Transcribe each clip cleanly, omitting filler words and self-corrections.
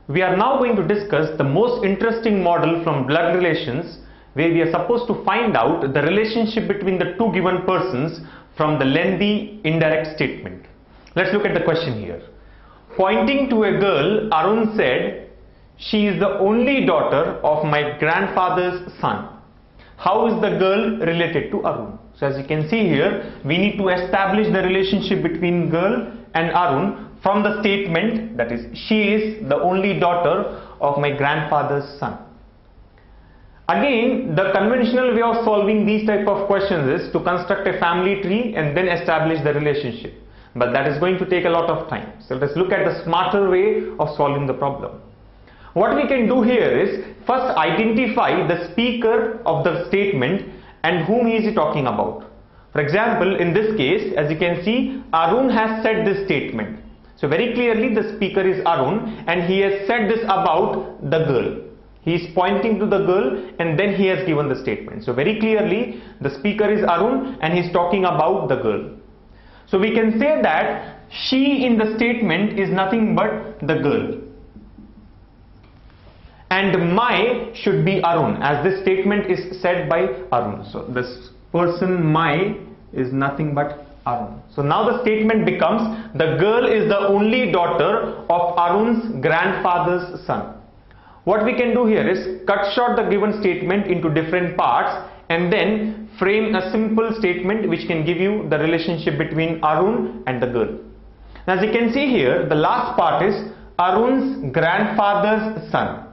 We are now going to discuss the most interesting model from blood relations, where we are supposed to find out the relationship between the two given persons from the lengthy indirect statement. Let's look at the question here. Pointing to a girl, Arun said, "She is the only daughter of my grandfather's son." How is the girl related to Arun? So as you can see here, we need to establish the relationship between girl and Arun from the statement, that is, she is the only daughter of my grandfather's son. Again, the conventional way of solving these type of questions is to construct a family tree and then establish the relationship. But that is going to take a lot of time. So let's look at the smarter way of solving the problem. What we can do here is first identify the speaker of the statement and whom he is talking about. For example, in this case, as you can see, Arun has said this statement. So very clearly the speaker is Arun and he has said this about the girl. He is pointing to the girl and then he has given the statement. So very clearly the speaker is Arun and he is talking about the girl. So we can say that she in the statement is nothing but the girl. And my should be Arun, as this statement is said by Arun. So this person my is nothing but Arun. So now the statement becomes the girl is the only daughter of Arun's grandfather's son. What we can do here is cut short the given statement into different parts and then frame a simple statement which can give you the relationship between Arun and the girl. Now, as you can see here, the last part is Arun's grandfather's son.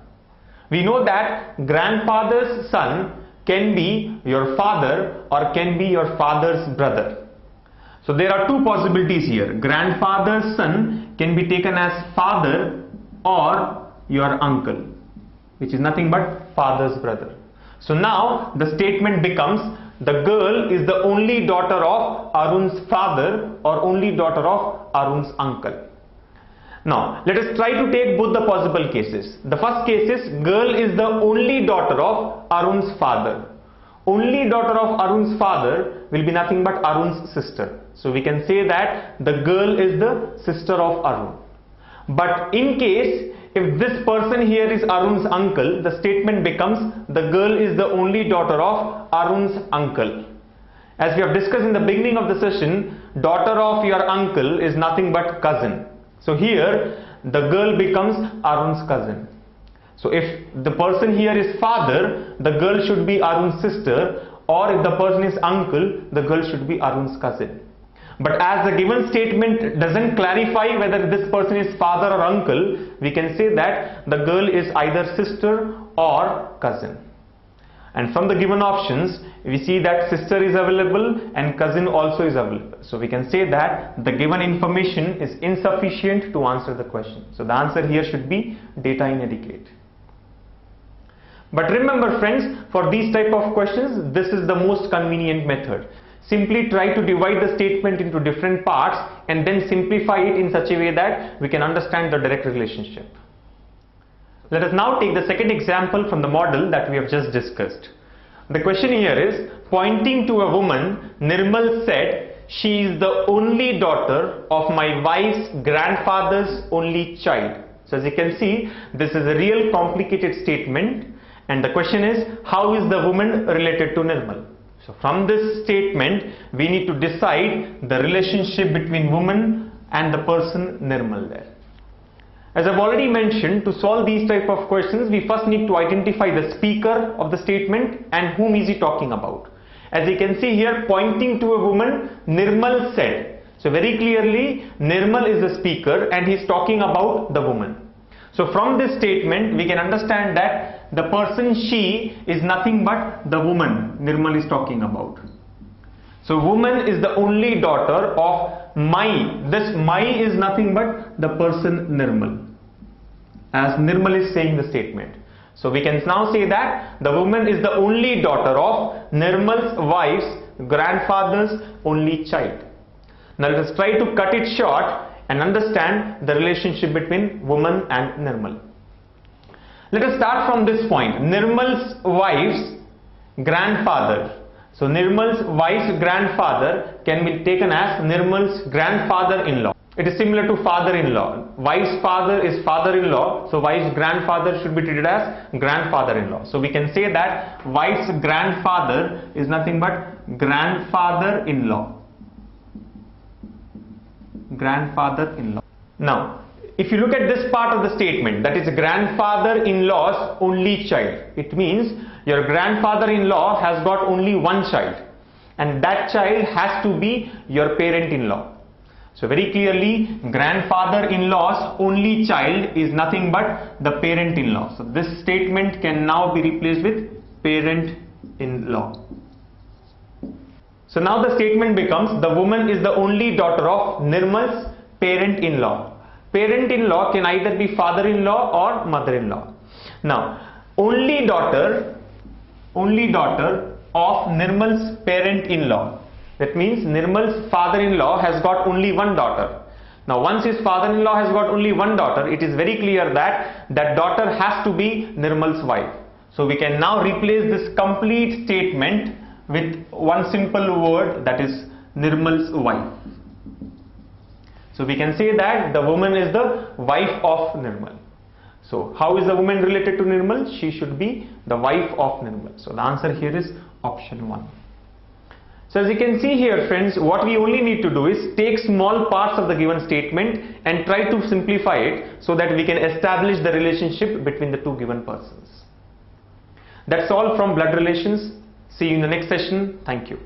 We know that grandfather's son can be your father or can be your father's brother. So there are two possibilities here. Grandfather's son can be taken as father or your uncle, which is nothing but father's brother. So now the statement becomes the girl is the only daughter of Arun's father or only daughter of Arun's uncle. Now let us try to take both the possible cases. The first case is girl is the only daughter of Arun's father. Only daughter of Arun's father will be nothing but Arun's sister. So we can say that the girl is the sister of Arun. But in case if this person here is Arun's uncle, the statement becomes the girl is the only daughter of Arun's uncle. As we have discussed in the beginning of the session, daughter of your uncle is nothing but cousin. So here the girl becomes Arun's cousin. So if the person here is father, the girl should be Arun's sister, or if the person is uncle, the girl should be Arun's cousin. But as the given statement doesn't clarify whether this person is father or uncle, we can say that the girl is either sister or cousin. And from the given options, we see that sister is available and cousin also is available. So we can say that the given information is insufficient to answer the question. So the answer here should be data inadequate. But remember friends, for these type of questions, this is the most convenient method. Simply try to divide the statement into different parts and then simplify it in such a way that we can understand the direct relationship. Let us now take the second example from the model that we have just discussed. The question here is, pointing to a woman, Nirmal said, "She is the only daughter of my wife's grandfather's only child." So as you can see, this is a real complicated statement. And the question is, how is the woman related to Nirmal? So from this statement, we need to decide the relationship between woman and the person Nirmal there. As I've already mentioned, to solve these type of questions, we first need to identify the speaker of the statement and whom is he talking about. As you can see here, pointing to a woman, Nirmal said. So very clearly, Nirmal is the speaker and he's talking about the woman. So from this statement, we can understand that the person she is nothing but the woman Nirmal is talking about. So woman is the only daughter of my. This my is nothing but the person Nirmal, as Nirmal is saying the statement. So we can now say that the woman is the only daughter of Nirmal's wife's grandfather's only child. Now let us try to cut it short and understand the relationship between woman and Nirmal. Let us start from this point. Nirmal's wife's grandfather. So Nirmal's wife's grandfather can be taken as Nirmal's grandfather-in-law. It is similar to father-in-law. Wife's father is father-in-law, so wife's grandfather should be treated as grandfather-in-law. So we can say that wife's grandfather is nothing but grandfather-in-law. Grandfather-in-law. Now, if you look at this part of the statement, that is grandfather-in-law's only child, it means your grandfather-in-law has got only one child, and that child has to be your parent-in-law. So very clearly, grandfather-in-law's only child is nothing but the parent-in-law. So this statement can now be replaced with parent-in-law. So now the statement becomes, the woman is the only daughter of Nirmal's parent-in-law. Parent-in-law can either be father-in-law or mother-in-law. Now, only daughter of Nirmal's parent-in-law. That means Nirmal's father-in-law has got only one daughter. Now, once his father-in-law has got only one daughter, it is very clear that that daughter has to be Nirmal's wife. So we can now replace this complete statement with one simple word, that is Nirmal's wife. So we can say that the woman is the wife of Nirmal. So how is the woman related to Nirmal? She should be the wife of Nirmal. So the answer here is option 1. So as you can see here, friends, what we only need to do is take small parts of the given statement and try to simplify it so that we can establish the relationship between the two given persons. That's all from blood relations. See you in the next session. Thank you.